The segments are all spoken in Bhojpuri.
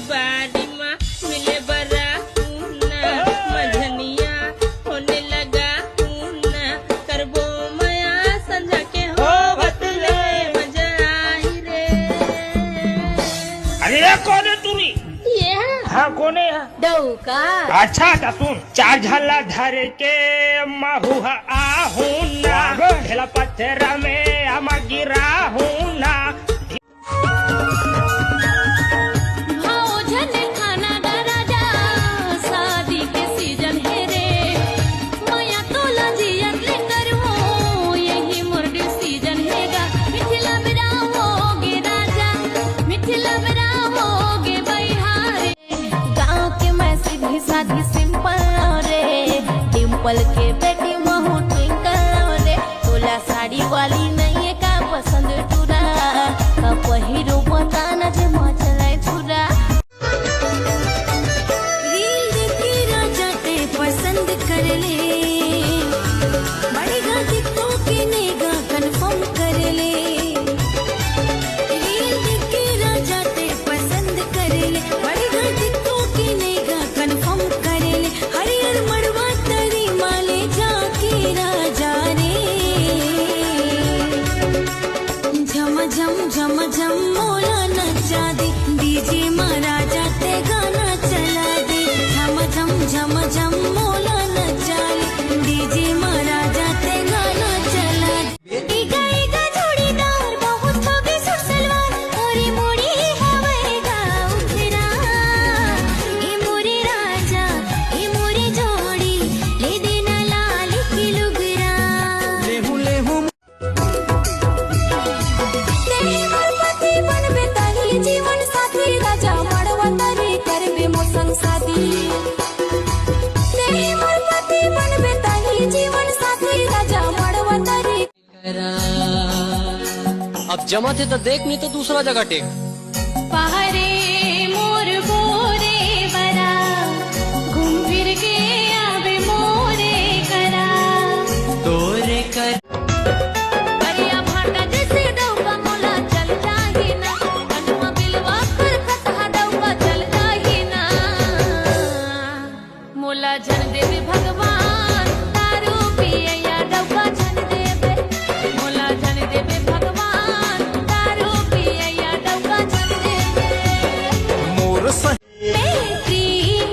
बाड़ी माँ मिले बरा ऊना मझनिया होने लगा ऊना करबो मया संझा के हो बतले मजा आई रे। अरे ये कौन है तूनी? ये हाँ कौन है? डौका। अच्छा था सुन, चार झाला धर के महुआ आहूं ना ढेला पत्थरा में आमा गिरा हूं ना। सादी सिंपल रे डिम्पल के बेटी महू ट्विंकल रे तोला साड़ी वाली नहीं है का पसंद टूरा का पहिरो बताना जे मचले छुरा। रील देखी राजा ते पसंद कर ले बड़ेगा टिकटॉक के नेगा कंफर्म कर ले। रील देखी राजा ते पसंद कर ले बड़ेगा टिकटॉक के नेगा कंफर्म कर ले। हरियर मड़वा तरी माले जाके राजा रे झम झम झम झम मोला नचा दे डीजे महाराजा ते गाना चला दे। झम झम झम झम मोला नचा ले डीजे महाराजा ते गाना चला दे। गाएगा जोड़ीदार बहुत होगे सुर सलवार मोरी मोरी हवेगा उठरा ए मोरे राजा ए मोरे जोड़ी ले देना लाल की लुगरा। लेहू लेहू तेरे मोर पति बनबे ताली जीवन साथी राजा मड़वा तारी करबे मोर संग शादी। तेरे मोर पति बनबे ताली जीवन साथी राजा मड़वा तारी अब जमा थे तो देख, नहीं तो दूसरा जगह टेक। पहरे मोर बोरे बरा घूम फिर के आवे मोरे करा तोरे कर परिया भाटा जैसे डौका मोला चल जाही ना कनुआ बिलवा कर खतहा डौका चल जाही ना। मोला जन देवे भगवान दारू पिया डौका जन देवे मोला जन देवे भगवान दारू पिया डौका जन देवे। मोर सही मैत्री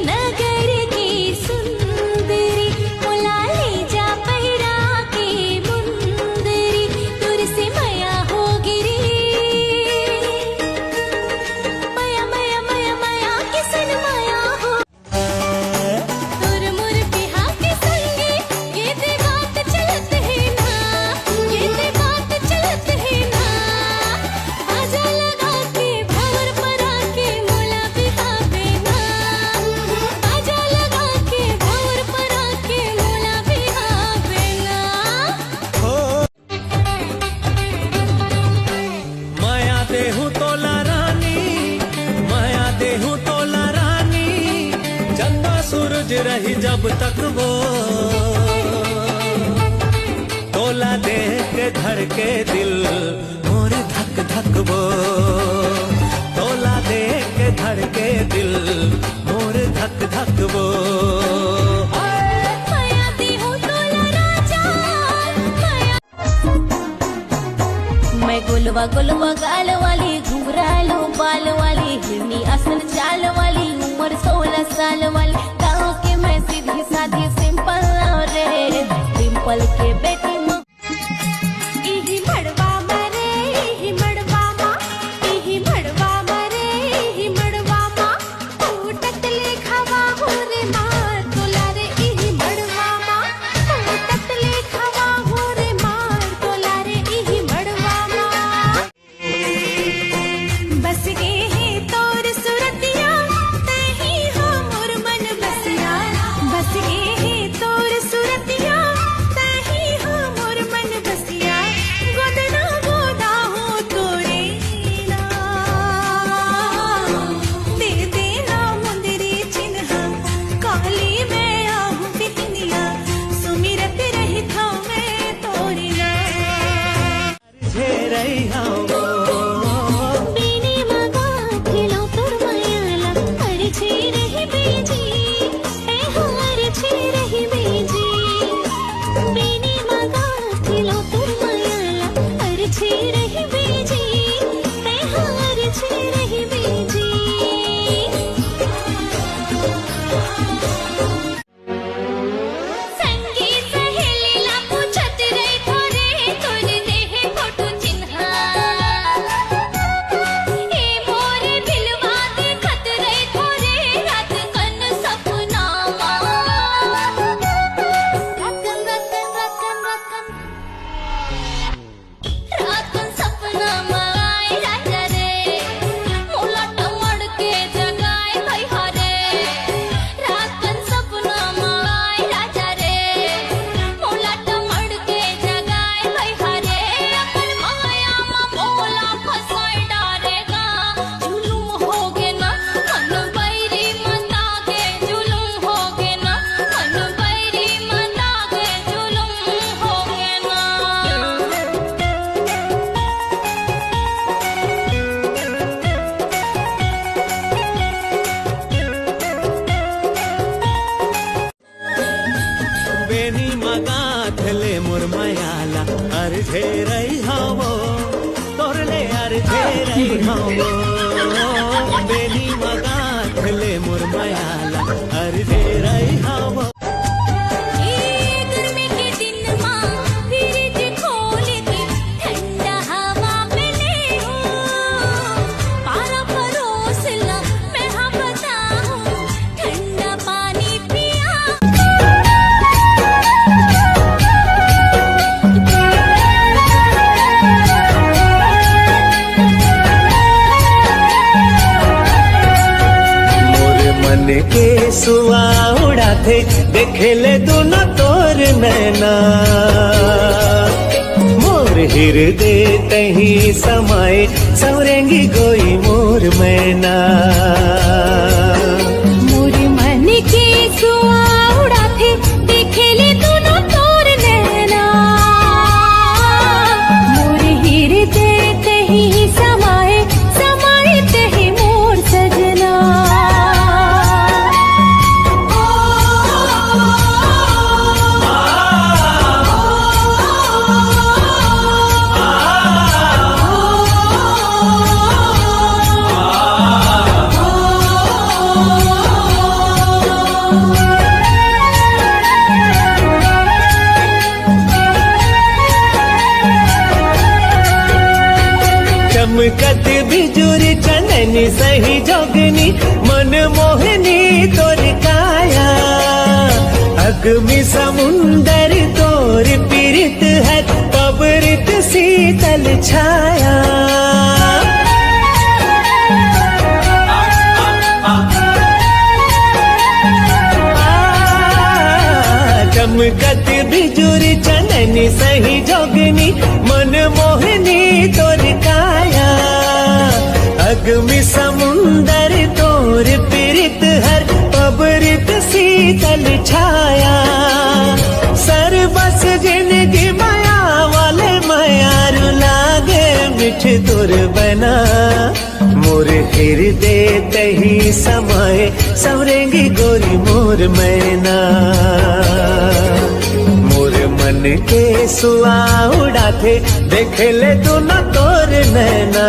नगर की सुंदरी मोला ले जा पहिरा के मुंदरी तुर से मया हो गिरी मया मया मया मया किसन मया हो तुर मुर बिहा के संगे ये दे बात चलत है ना ये दे बात चलत है ना। बाजा लगा के भवर पर आके मोला बिहावे ना बाजा लगा के भवर पर आके मोला बिहावे ना। माया देहू तोला रानी माया देहू तोला रानी चंदा सूरज रही जब तक वो तोला देख के धड़के दिल मोर धक धक वो तोला देख के धड़के दिल मोर धक धक वो। माया देहू तोला राजा माया मैं गुलवा गुलवा गाल वाली घुंघरालो बाल वाली हिरनी असल चाल वाली उम्र 16 साल वाली गाँव के मैं सीधी साधी सिंपल रे डिम्पल के बेटी इही मड़वा मरे इही मड़वा माँ इही मड़वा मरे इही मड़वा माँ टूटत ले खवा हो रे मार तोला रे इही मड़वा माँ टूटत ले खवा हो रे मार तोला रे इही मड़वा माँ। बस गे है तोर सुरतिया अर्धे रही हवो तोरले अर्धे रही हवो बेनी मगात ले मोर मायाला अर्धे रही हवो गर्मी के दिन माँ फ्रिज खोल के ठंडा हवा में ले पारा परोस ला मैं हाँ बताऊँ ठंडा पानी पिया मोर मन के सुआ उड़ाते देखे ले दोनों तोर नैना मोर हृदय तही समाए सवरेंगी गोई मोर मैना मोर मन के सुआ उड़ाते देखे ले दोनों तोर नैना मोर हृदय तही समाए समाए तही मोर सजना चमकत बिजुरी चननी सही जोगनी मन मोहनी तोर काया अग्नि समुंदर तोर पीरित है पबरित शीतल छाया चमकत बिजुरी चननी सही जोगनी मन मोहनी तोर काया अग्नि समुंदर तोर पीरित हर पबरित शीतल छाया सरबस जिंदगी माया वाले मायारू लागे मिठ तोर बना मोर हृदय तही समाए सवरेंगी गोरी मोर मैना मोर मन के सुआ उड़ाते देखे ले तू न तोर नैना